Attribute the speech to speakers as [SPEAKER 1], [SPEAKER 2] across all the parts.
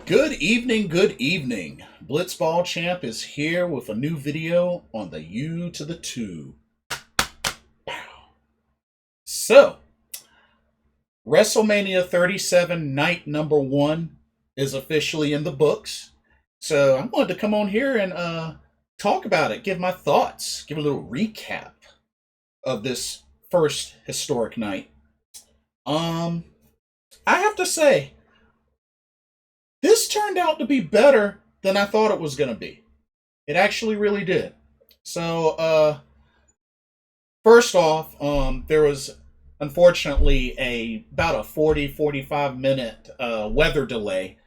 [SPEAKER 1] Good evening, good evening. Blitzball Champ is here with a new video on the U to the 2. So, WrestleMania 37 night number 1 is officially in the books. So, I wanted to come on here and talk about it, give my thoughts, give a little recap of this first historic night. I have to say, this turned out to be better than I thought it was going to be. It actually really did. So, first off, there was unfortunately about a 45 minute weather delay.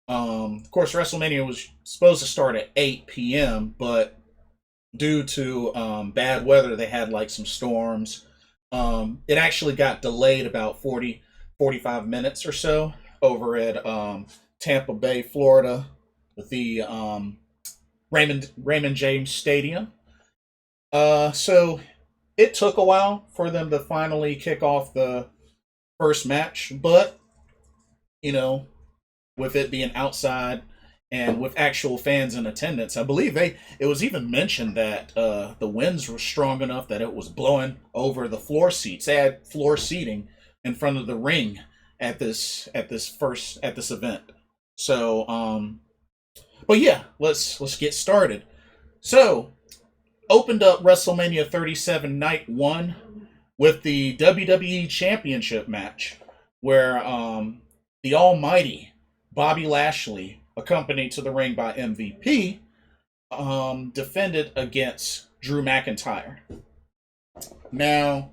[SPEAKER 1] Of course, WrestleMania was supposed to start at 8 p.m., but due to bad weather, they had like some storms. It actually got delayed about 45 minutes or so over at Tampa Bay, Florida, with the Raymond James Stadium. So it took a while for them to finally kick off the first match, but you know, with it being outside and with actual fans in attendance, I believe it was even mentioned that the winds were strong enough that it was blowing over the floor seats. They had floor seating in front of the ring at this event. So, but yeah, let's get started. So, opened up WrestleMania 37 Night 1 with the WWE Championship match, where the almighty Bobby Lashley, accompanied to the ring by MVP, defended against Drew McIntyre. Now,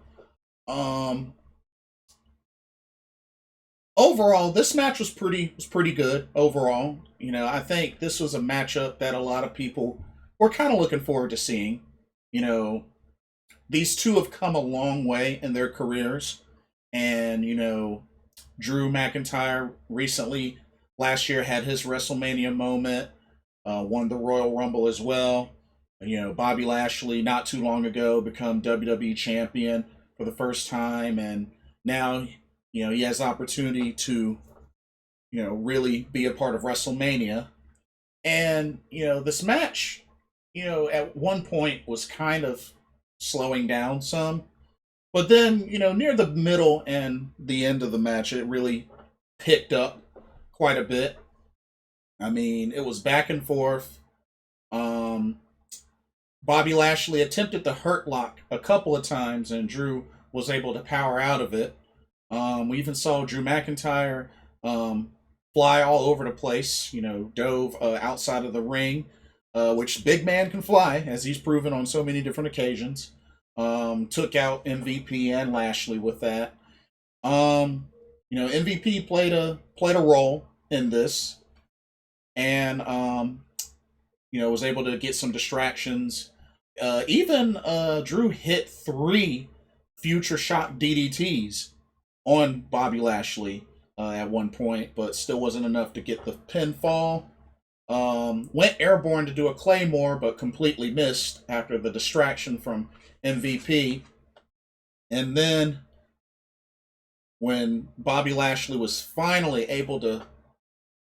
[SPEAKER 1] overall, this match was pretty good overall. You know, I think this was a matchup that a lot of people were kind of looking forward to seeing. You know, these two have come a long way in their careers, and you know, Drew McIntyre recently last year had his WrestleMania moment, won the Royal Rumble as well. You know, Bobby Lashley not too long ago become WWE champion for the first time, and now you know, he has the opportunity to, you know, really be a part of WrestleMania. And, you know, this match, you know, at one point was kind of slowing down some. But then, you know, near the middle and the end of the match, it really picked up quite a bit. I mean, it was back and forth. Bobby Lashley attempted the hurt lock a couple of times, and Drew was able to power out of it. We even saw Drew McIntyre fly all over the place, you know, dove outside of the ring, which big man can fly, as he's proven on so many different occasions. Took out MVP and Lashley with that. You know, MVP played a role in this, and you know, was able to get some distractions. Even Drew hit 3 future shock DDTs on Bobby Lashley at one point, but still wasn't enough to get the pinfall. Went airborne to do a Claymore, but completely missed after the distraction from MVP. And then when Bobby Lashley was finally able to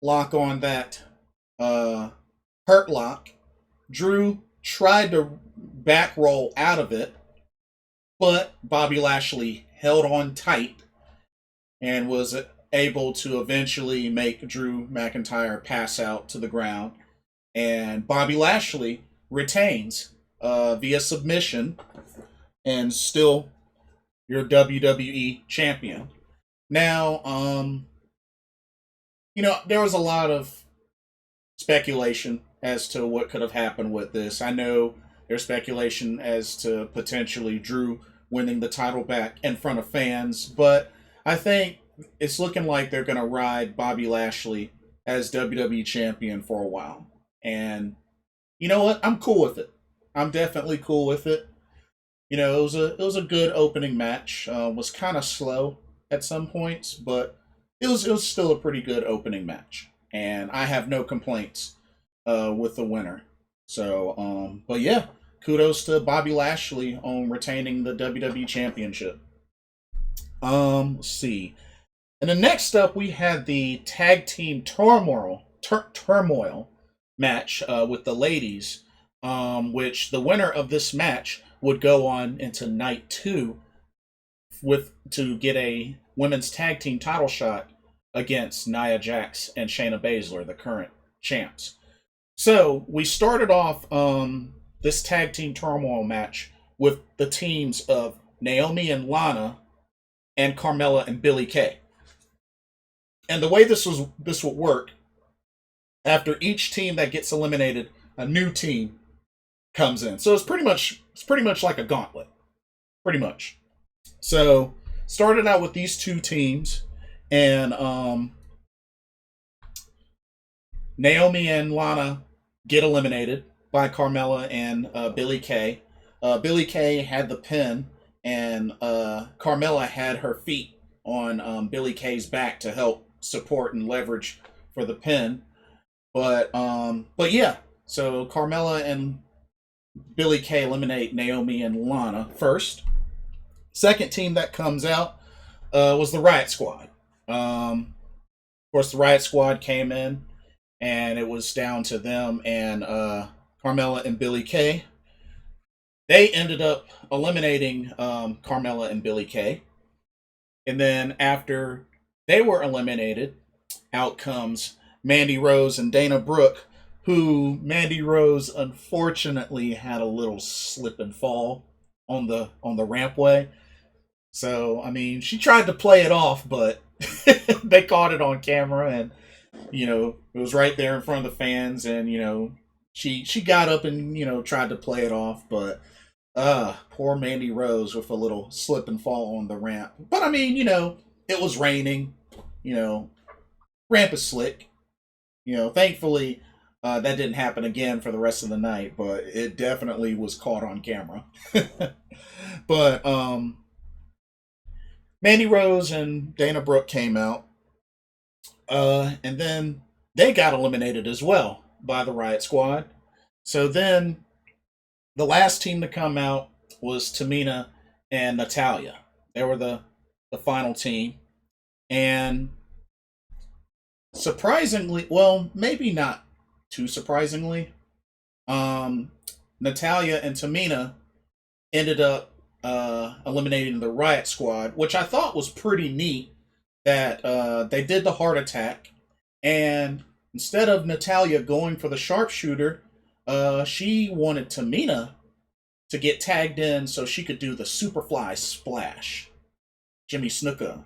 [SPEAKER 1] lock on that hurt lock, Drew tried to back roll out of it, but Bobby Lashley held on tight and was able to eventually make Drew McIntyre pass out to the ground. And Bobby Lashley retains via submission and still your WWE champion. Now, you know, there was a lot of speculation as to what could have happened with this. I know there's speculation as to potentially Drew winning the title back in front of fans, but I think it's looking like they're going to ride Bobby Lashley as WWE champion for a while. And you know what? I'm cool with it. I'm definitely cool with it. You know, it was a good opening match. Was kind of slow at some points, but it was still a pretty good opening match. And I have no complaints with the winner. So, but yeah, kudos to Bobby Lashley on retaining the WWE Championship. Let's see. And then next up, we had the Tag Team Turmoil Turmoil match with the ladies, which the winner of this match would go on into night 2 to get a women's tag team title shot against Nia Jax and Shayna Baszler, the current champs. So we started off this tag team turmoil match with the teams of Naomi and Lana and Carmella and Billie Kay. And the way this would work, after each team that gets eliminated, a new team comes in. So it's pretty much like a gauntlet, pretty much. So started out with these two teams, and Naomi and Lana get eliminated by Carmella and Billie Kay. Billie Kay had the pin, and Carmella had her feet on Billie Kay's back to help support and leverage for the pin. But yeah, so Carmella and Billie Kay eliminate Naomi and Lana first. Second team that comes out was the Riot Squad. Of course, the Riot Squad came in, and it was down to them and Carmella and Billie Kay. They ended up eliminating Carmella and Billie Kay. And then after they were eliminated, out comes Mandy Rose and Dana Brooke, who Mandy Rose unfortunately had a little slip and fall on the rampway. So, I mean, she tried to play it off, but they caught it on camera, and it was right there in front of the fans, and she got up and tried to play it off, but poor Mandy Rose with a little slip and fall on the ramp. But I mean, it was raining, ramp is slick. Thankfully that didn't happen again for the rest of the night, but it definitely was caught on camera. But Mandy Rose and Dana Brooke came out, and then they got eliminated as well by the Riot Squad. So then the last team to come out was Tamina and Natalya. They were the final team. And surprisingly, well, maybe not too surprisingly, Natalya and Tamina ended up eliminating the Riot Squad, which I thought was pretty neat that they did the heart attack, and instead of Natalya going for the sharpshooter, she wanted Tamina to get tagged in so she could do the Superfly Splash, Jimmy Snuka,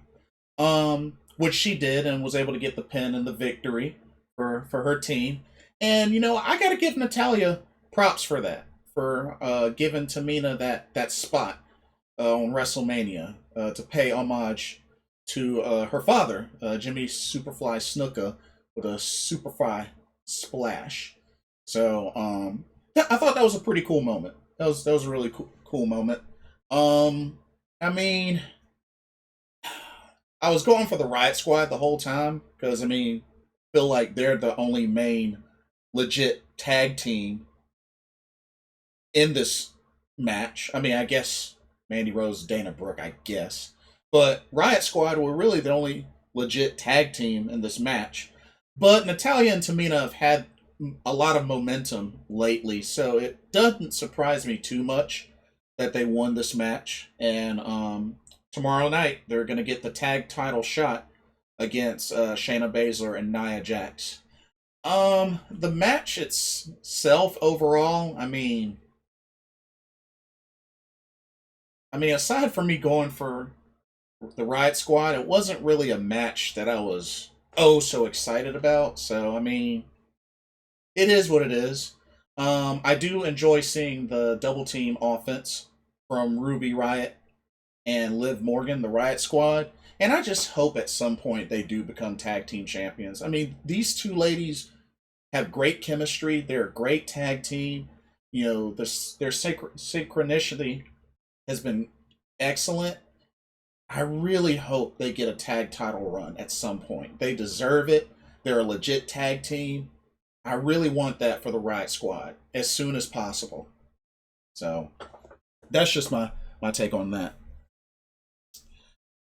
[SPEAKER 1] which she did and was able to get the pin and the victory for her team. And I got to give Natalya props for that, for giving Tamina that spot on WrestleMania to pay homage to her father, Jimmy Superfly Snuka, with a Superfly Splash. So I thought that was a pretty cool moment. That was a really cool moment. I mean, I was going for the Riot Squad the whole time because feel like they're the only main legit tag team in this match. I guess Mandy Rose, Dana Brooke, I guess. But Riot Squad were really the only legit tag team in this match. But Natalya and Tamina have had a lot of momentum lately, so it doesn't surprise me too much that they won this match. And tomorrow night, they're going to get the tag title shot against Shayna Baszler and Nia Jax. The match itself overall, aside from me going for the Riot Squad, it wasn't really a match that I was so excited about. So, it is what it is. I do enjoy seeing the double team offense from Ruby Riott and Liv Morgan, the Riot Squad. And I just hope at some point they do become tag team champions. These two ladies have great chemistry. They're a great tag team. Their synchronicity has been excellent. I really hope they get a tag title run at some point. They deserve it. They're a legit tag team. I really want that for the Riot Squad as soon as possible. So that's just my take on that.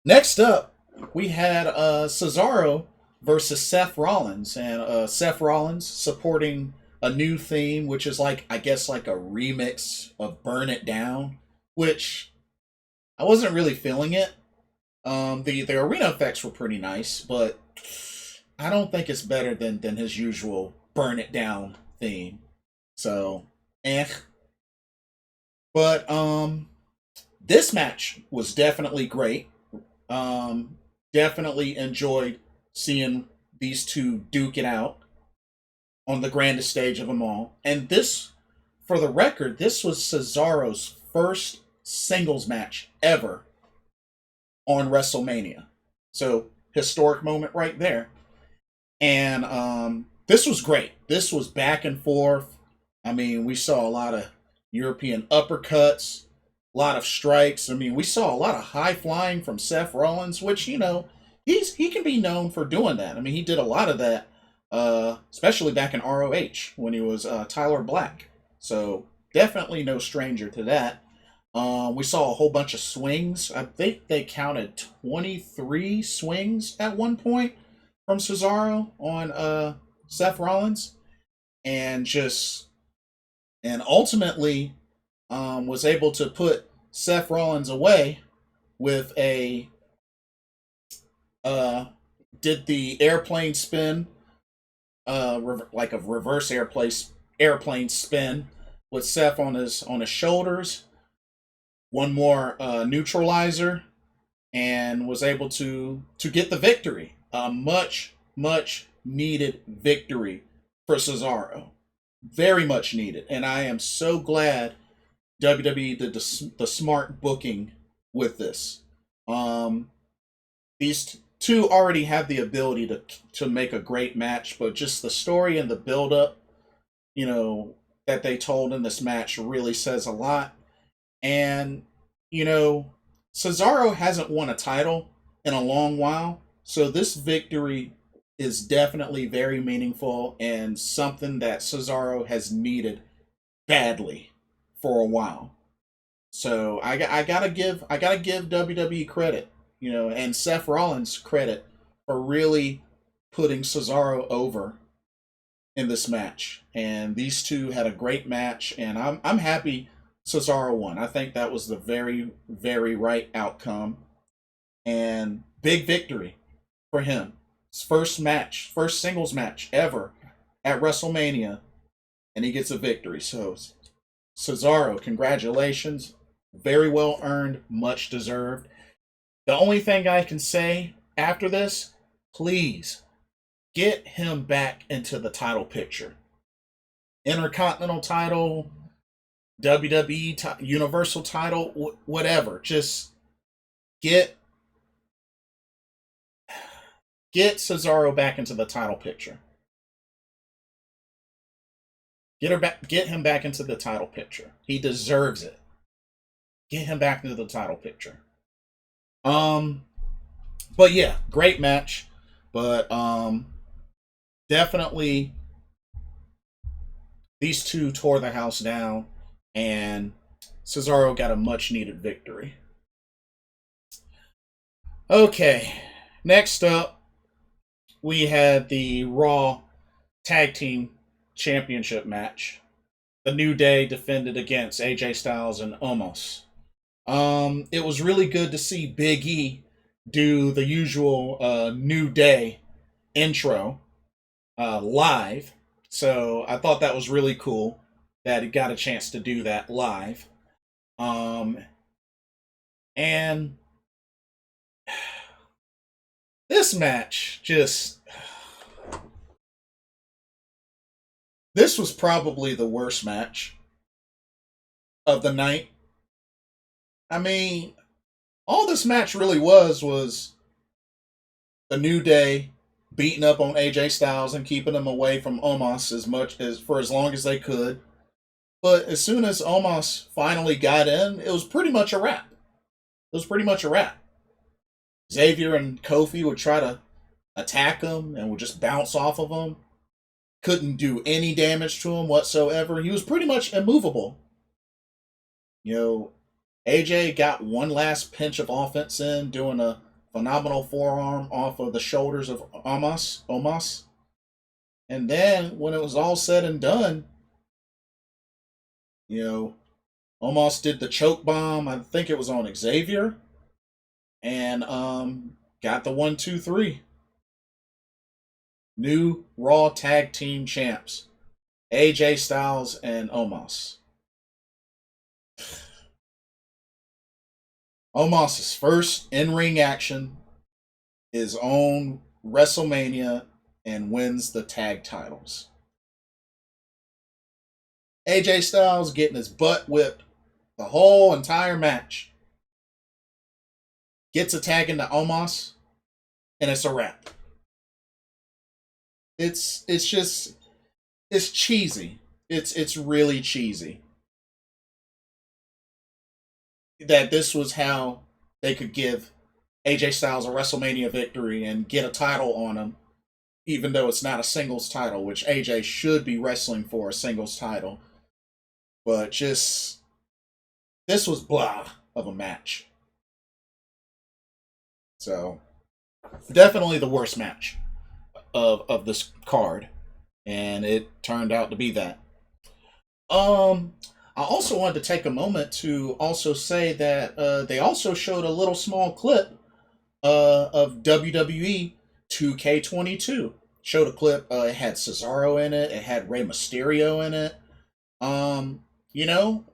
[SPEAKER 1] Next up, we had Cesaro versus Seth Rollins, and Seth Rollins supporting a new theme, which is like, I guess, like a remix of "Burn It Down," which I wasn't really feeling it. The arena effects were pretty nice, but I don't think it's better than his usual "Burn It Down" theme. So, eh. But this match was definitely great. Definitely enjoyed seeing these two duke it out on the grandest stage of them all. And this, for the record, this was Cesaro's first singles match ever on WrestleMania. So, historic moment right there. And this was great. This was back and forth. I mean, we saw a lot of European uppercuts, a lot of strikes. I mean, we saw a lot of high flying from Seth Rollins, which, he can be known for doing that. I mean, he did a lot of that, especially back in ROH when he was Tyler Black. So definitely no stranger to that. We saw a whole bunch of swings. I think they counted 23 swings at one point from Cesaro on Seth Rollins, and ultimately was able to put Seth Rollins away with did the airplane spin, like a reverse airplane spin with Seth on his shoulders. One more neutralizer, and was able to get the victory. A much needed victory for Cesaro. Very much needed, and I am so glad WWE did the smart booking with this. These two already have the ability to make a great match, but just the story and the build up, that they told in this match really says a lot. And Cesaro hasn't won a title in a long while, so this victory is definitely very meaningful and something that Cesaro has needed badly for a while. So I gotta give WWE credit, and Seth Rollins credit for really putting Cesaro over in this match. And these two had a great match, and I'm happy Cesaro won. I think that was the very, very right outcome, and big victory for him. His first singles match ever at WrestleMania, and he gets a victory. So Cesaro, congratulations. Very well earned, much deserved. The only thing I can say after this, please get him back into the title picture. Intercontinental title, WWE Universal title, whatever. Just get Cesaro back into the title picture. Get him back into the title picture. He deserves it. Get him back into the title picture. But yeah, great match. But definitely these two tore the house down, and Cesaro got a much needed victory. Okay, next up, we had the Raw Tag Team Championship match. The New Day defended against AJ Styles and Omos. It was really good to see Big E do the usual New Day intro live. So I thought that was really cool that he got a chance to do that live. And this match this was probably the worst match of the night. I mean, all this match really was the New Day beating up on AJ Styles and keeping him away from Omos for as long as they could. But as soon as Omos finally got in, it was pretty much a wrap. Xavier and Kofi would try to attack him and would just bounce off of him. Couldn't do any damage to him whatsoever. He was pretty much immovable. AJ got one last pinch of offense in, doing a phenomenal forearm off of the shoulders of Omos. And then when it was all said and done, you know, Omos did the choke bomb. I think it was on Xavier, and got the 1-2-3. New Raw Tag Team Champs, AJ Styles and Omos. Omos' first in-ring action is on WrestleMania and wins the tag titles. AJ Styles getting his butt whipped the whole entire match. Gets a tag into Omos, and it's a wrap. It's cheesy. It's really cheesy. That this was how they could give AJ Styles a WrestleMania victory and get a title on him, even though it's not a singles title, which AJ should be wrestling for a singles title. But this was blah of a match. So, definitely the worst match of this card. And it turned out to be that. I also wanted to take a moment to also say that they also showed a little small clip of WWE 2K22. Showed a clip. It had Cesaro in it. It had Rey Mysterio in it. You know,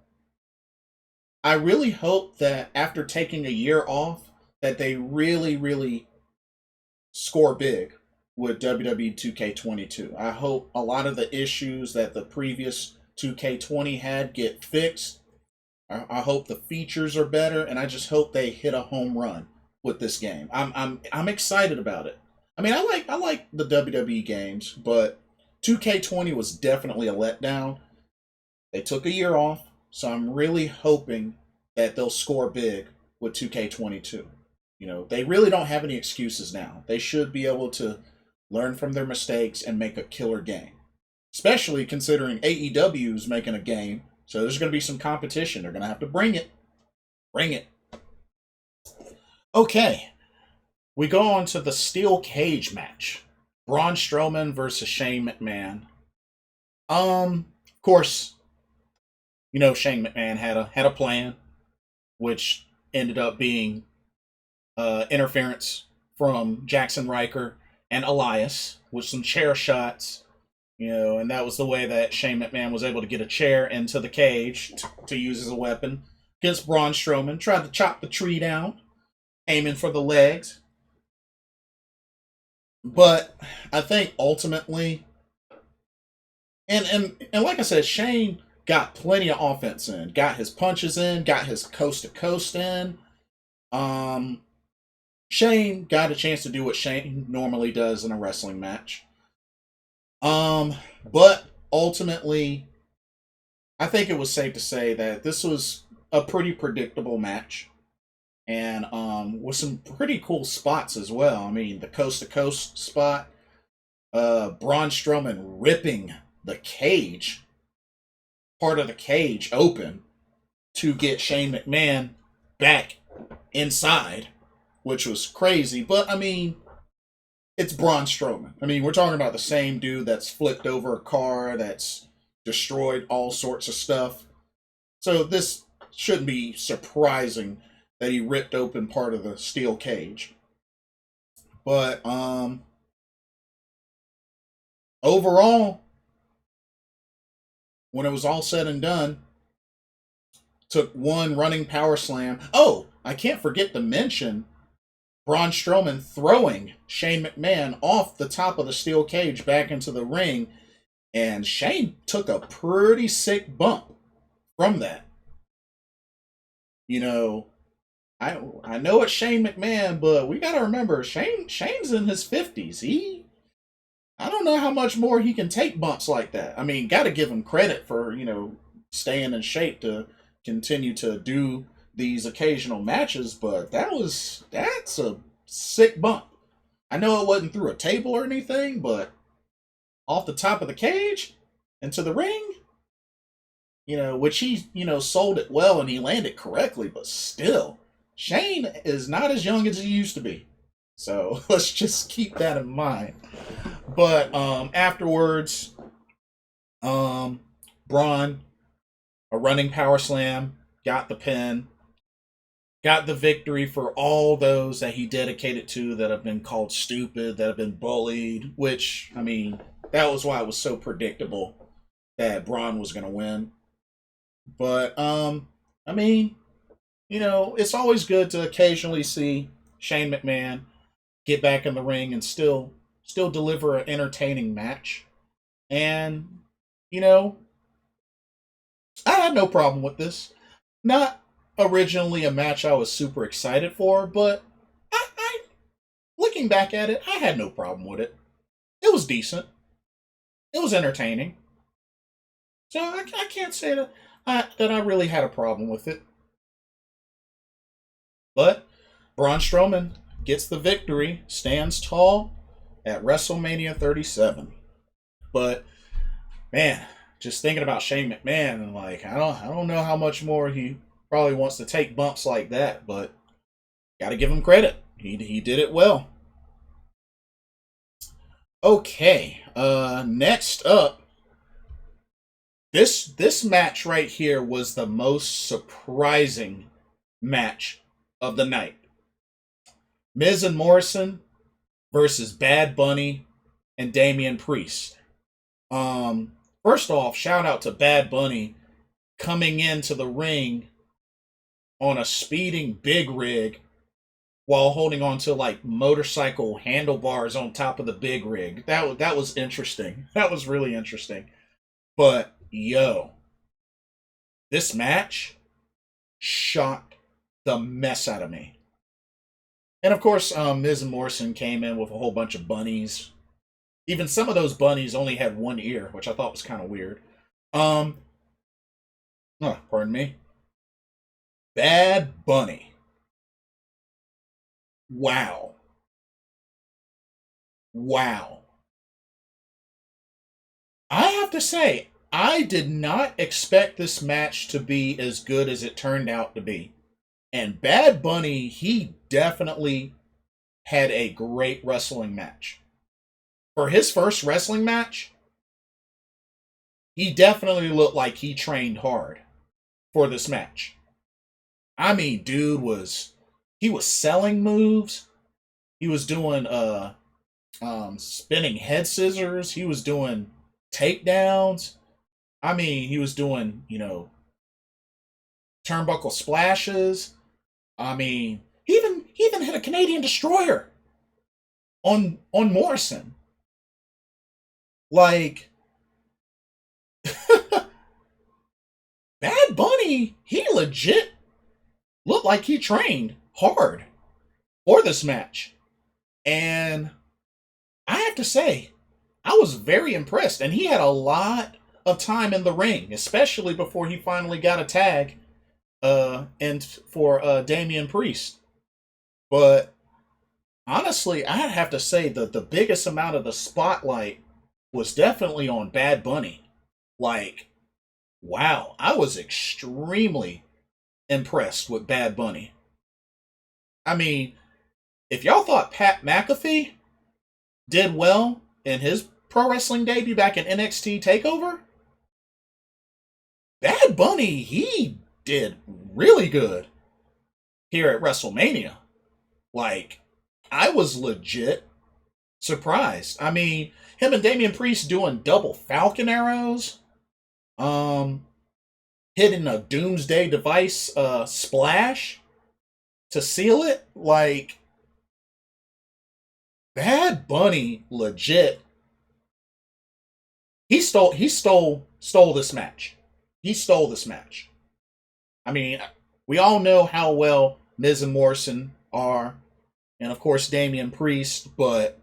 [SPEAKER 1] I really hope that after taking a year off, that they really, really score big with WWE 2K22. I hope a lot of the issues that the previous 2K20 had get fixed. I hope the features are better, and I just hope they hit a home run with this game. I'm excited about it. I mean, I like the WWE games, but 2K20 was definitely a letdown. They took a year off, so I'm really hoping that they'll score big with 2K22. You know, they really don't have any excuses now. They should be able to learn from their mistakes and make a killer game. Especially considering AEW is making a game, so there's going to be some competition. They're going to have to bring it. Bring it. Okay, we go on to the steel cage match. Braun Strowman versus Shane McMahon. Of course, you know Shane McMahon had a plan, which ended up being interference from Jackson Riker and Elias with some chair shots. You know, and that was the way that Shane McMahon was able to get a chair into the cage to use as a weapon against Braun Strowman. Tried to chop the tree down, aiming for the legs. But I think ultimately, and like I said, Shane got plenty of offense in, got his punches in, got his coast to coast in. Shane got a chance to do what Shane normally does in a wrestling match. But ultimately, I think it was safe to say that this was a pretty predictable match, and with some pretty cool spots as well. I mean, the coast to coast spot, Braun Strowman ripping the cage, part of the cage open to get Shane McMahon back inside, which was crazy. But I mean, it's Braun Strowman. I mean, we're talking about the same dude that's flipped over a car, that's destroyed all sorts of stuff. So this shouldn't be surprising that he ripped open part of the steel cage. But overall, when it was all said and done, took one running power slam. Oh, I can't forget to mention Braun Strowman throwing Shane McMahon off the top of the steel cage back into the ring, and Shane took a pretty sick bump from that. You know, I know it's Shane McMahon, but we got to remember Shane's in his 50s. I don't know how much more he can take bumps like that. I mean, got to give him credit for, you know, staying in shape to continue to do these occasional matches, but that's a sick bump. I know it wasn't through a table or anything, but off the top of the cage into the ring, you know, which he, you know, sold it well and he landed correctly, but still, Shane is not as young as he used to be. So let's just keep that in mind. But afterwards, um, Braun, a running power slam, got the pin, got the victory for all those that he dedicated to that have been called stupid, that have been bullied, which, I mean, that was why it was so predictable that Braun was going to win. But, I mean, it's always good to occasionally see Shane McMahon get back in the ring and still deliver an entertaining match. And, you know, I had no problem with this. Not originally a match I was super excited for, but I looking back at it, I had no problem with it. It was decent. It was entertaining. So I can't say that I really had a problem with it. But Braun Strowman gets the victory, stands tall at WrestleMania 37. But man, just thinking about Shane McMahon and like I don't know how much more he probably wants to take bumps like that, but got to give him credit. He did it well. Okay, next up, this match right here was the most surprising match of the night. Miz and Morrison versus Bad Bunny and Damian Priest. First off, shout out to Bad Bunny coming into the ring on a speeding big rig while holding on to like motorcycle handlebars on top of the big rig. That was interesting. That was really interesting. But yo, this match shocked the mess out of me. And of course, Miz and Morrison came in with a whole bunch of bunnies. Even some of those bunnies only had one ear, which I thought was kind of weird. Um, pardon me. Bad Bunny. Wow. Wow. I have to say, I did not expect this match to be as good as it turned out to be. And Bad Bunny, he definitely had a great wrestling match. For his first wrestling match, he definitely looked like he trained hard for this match. I mean, dude was selling moves. He was doing spinning head scissors. He was doing takedowns. I mean, he was doing, turnbuckle splashes. I mean, he even hit a Canadian destroyer on Morrison. Like Bad Bunny, he legit looked like he trained hard for this match. And I have to say, I was very impressed. And he had a lot of time in the ring, especially before he finally got a tag and for Damian Priest. But honestly, I have to say that the biggest amount of the spotlight was definitely on Bad Bunny. Like, wow, I was extremely impressed with Bad Bunny. I mean, if y'all thought Pat McAfee did well in his pro wrestling debut back in NXT Takeover, Bad Bunny, he did really good here at WrestleMania. Like, I was legit surprised. I mean, him and Damian Priest doing double Falcon arrows, um, hitting a Doomsday Device splash to seal it. Like, Bad Bunny legit. He stole this match. He stole this match. I mean, we all know how well Miz and Morrison are, and of course Damian Priest, but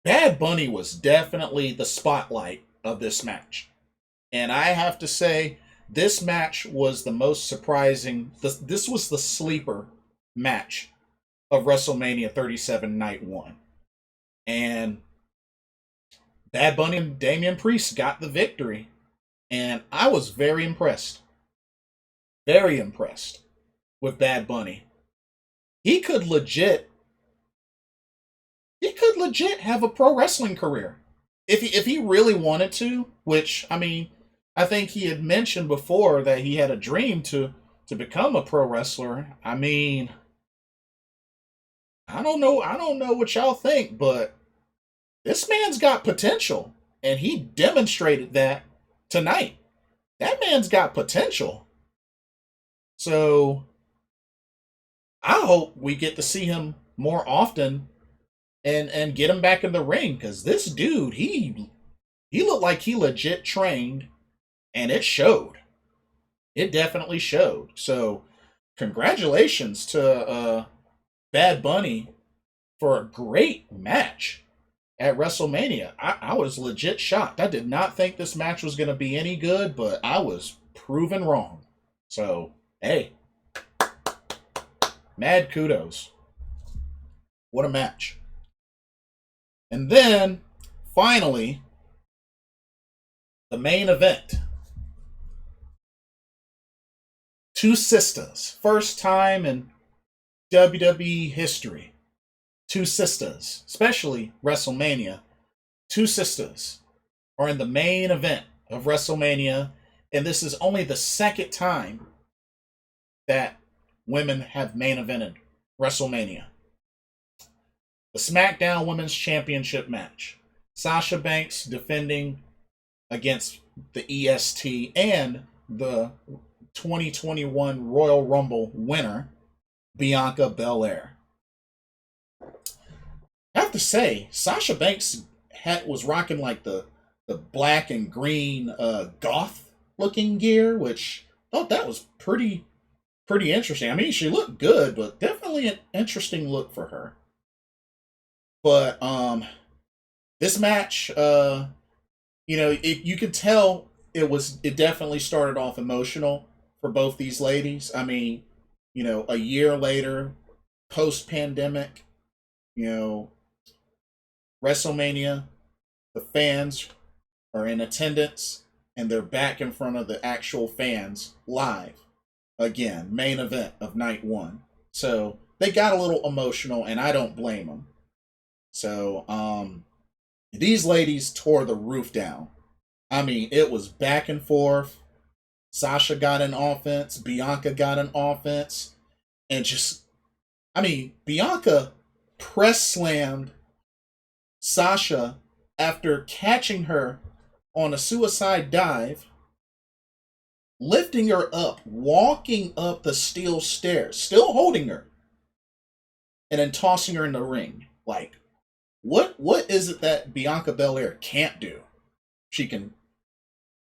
[SPEAKER 1] Bad Bunny was definitely the spotlight of this match. And I have to say, this match was the most surprising. This was the sleeper match of WrestleMania 37 Night 1. And Bad Bunny and Damian Priest got the victory. And I was very impressed. Very impressed with Bad Bunny. He could legit could legit have a pro wrestling career if he really wanted to. Which, I mean, I think he had mentioned before that he had a dream to become a pro wrestler. I mean, I don't know. I don't know what y'all think, but this man's got potential, and he demonstrated that tonight. That man's got potential. So I hope we get to see him more often and get him back in the ring, because this dude, he looked like he legit trained, and it showed. It definitely showed. So congratulations to Bad Bunny for a great match at WrestleMania. I was legit shocked. I did not think this match was going to be any good, but I was proven wrong. So, hey, mad kudos. What a match. And then, finally, the main event. Two sisters. First time in WWE history. Two sisters, especially WrestleMania. Two sisters are in the main event of WrestleMania, and this is only the second time that women have main evented WrestleMania. The SmackDown Women's Championship match. Sasha Banks defending against the EST and the 2021 Royal Rumble winner, Bianca Belair. I have to say, Sasha Banks was rocking like the black and green goth looking gear, which I thought that was pretty interesting. I mean, she looked good, but definitely an interesting look for her. But this match, you could tell it definitely started off emotional for both these ladies. I mean, a year later, post pandemic, WrestleMania, the fans are in attendance and they're back in front of the actual fans live again, main event of night one. So they got a little emotional, and I don't blame them. So these ladies tore the roof down. I mean, it was back and forth. Sasha got an offense, Bianca got an offense, and Bianca press slammed Sasha after catching her on a suicide dive, lifting her up, walking up the steel stairs, still holding her, and then tossing her in the ring. Like, what is it that Bianca Belair can't do? She can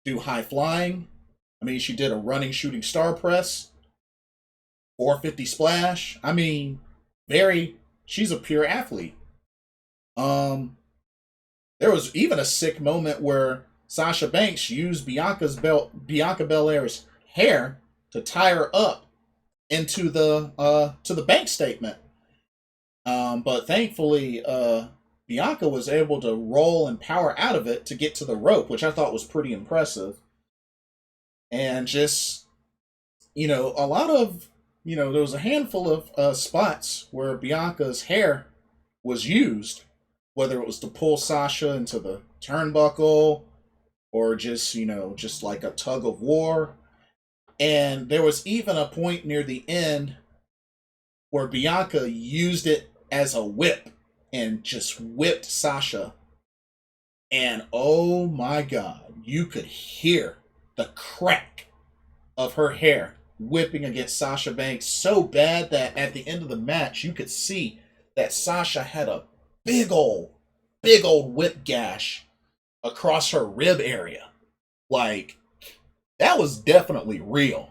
[SPEAKER 1] do high flying. I mean, she did a running shooting star press, 450 splash. I mean, she's a pure athlete. There was even a sick moment where Sasha Banks used Bianca Belair's hair to tie her up into the bank statement. But thankfully, Bianca was able to roll and power out of it to get to the rope, which I thought was pretty impressive. And just, a lot of, there was a handful of spots where Bianca's hair was used, whether it was to pull Sasha into the turnbuckle or just like a tug of war. And there was even a point near the end where Bianca used it as a whip and just whipped Sasha. And oh my God, you could hear the crack of her hair whipping against Sasha Banks so bad that at the end of the match, you could see that Sasha had a big old whip gash across her rib area. Like, that was definitely real.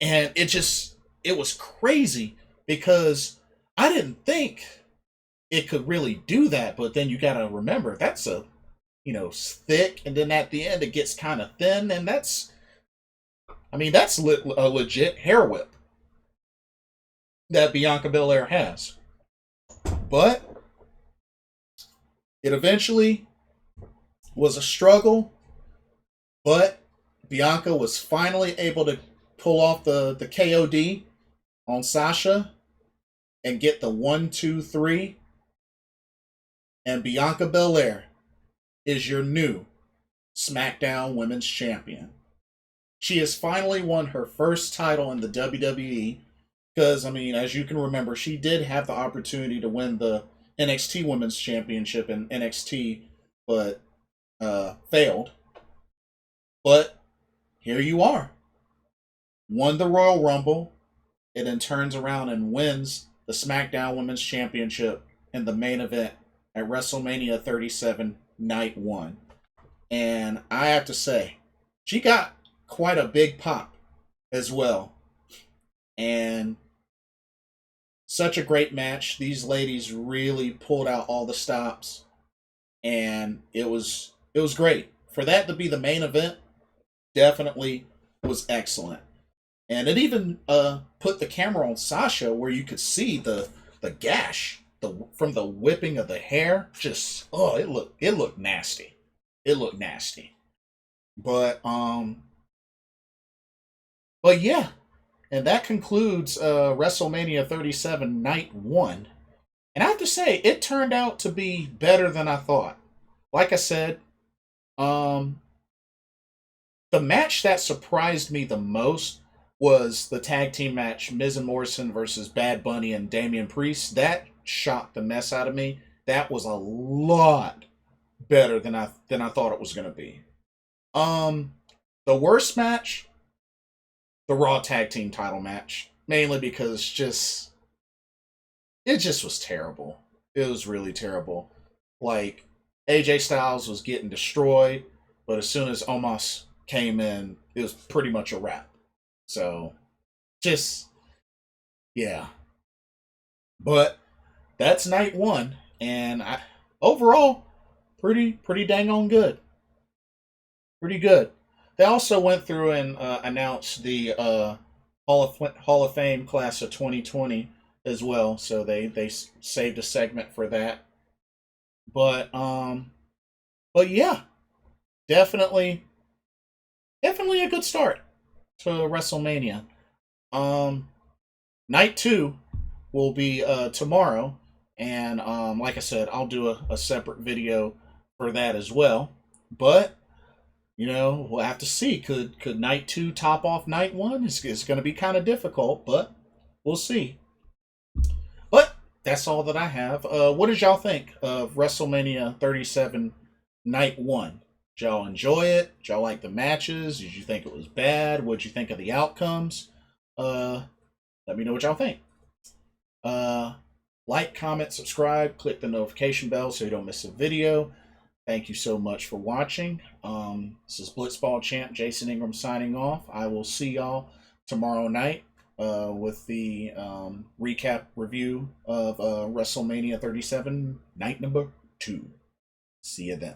[SPEAKER 1] And it was crazy because I didn't think it could really do that, but then you gotta remember that's thick, and then at the end it gets kind of thin, and that's a legit hair whip that Bianca Belair has. But it eventually was a struggle, but Bianca was finally able to pull off the KOD on Sasha and get the 1, 2, 3 And Bianca Belair is your new SmackDown Women's Champion. She has finally won her first title in the WWE because, I mean, as you can remember, she did have the opportunity to win the NXT Women's Championship in NXT, but failed. But here you are. Won the Royal Rumble, and then turns around and wins the SmackDown Women's Championship in the main event at WrestleMania 37, Night 1. And I have to say, she got quite a big pop as well. And such a great match. These ladies really pulled out all the stops, and it was great. For that to be the main event, definitely was excellent. And it even put the camera on Sasha where you could see the gash from the whipping of the hair. Just it looked nasty. It looked nasty. But yeah, and that concludes WrestleMania 37 Night 1. And I have to say, it turned out to be better than I thought. Like I said, the match that surprised me the most was the tag team match, Miz and Morrison versus Bad Bunny and Damian Priest. That shocked the mess out of me. That was a lot better than I thought it was going to be. The worst match, the Raw Tag Team title match, mainly because it just was terrible. It was really terrible. Like, AJ Styles was getting destroyed, but as soon as Omos came in, it was pretty much a wrap. So, just, yeah. But that's Night 1, and overall, pretty dang on good. Pretty good. They also went through and announced the Hall of Fame class of 2020 as well, so they saved a segment for that. But yeah, definitely a good start to WrestleMania. Night 2 will be tomorrow, and like I said, I'll do a separate video for that as well. But we'll have to see. Could Night 2 top off Night 1? It's going to be kind of difficult, but we'll see. But that's all that I have. What did y'all think of WrestleMania 37 Night 1? Did y'all enjoy it? Did y'all like the matches? Did you think it was bad? What did you think of the outcomes? Let me know what y'all think. Like, comment, subscribe, click the notification bell so you don't miss a video. Thank you so much for watching. This is Blitzball Champ Jason Ingram signing off. I will see y'all tomorrow night with the recap review of WrestleMania 37 Night number 2. See you then.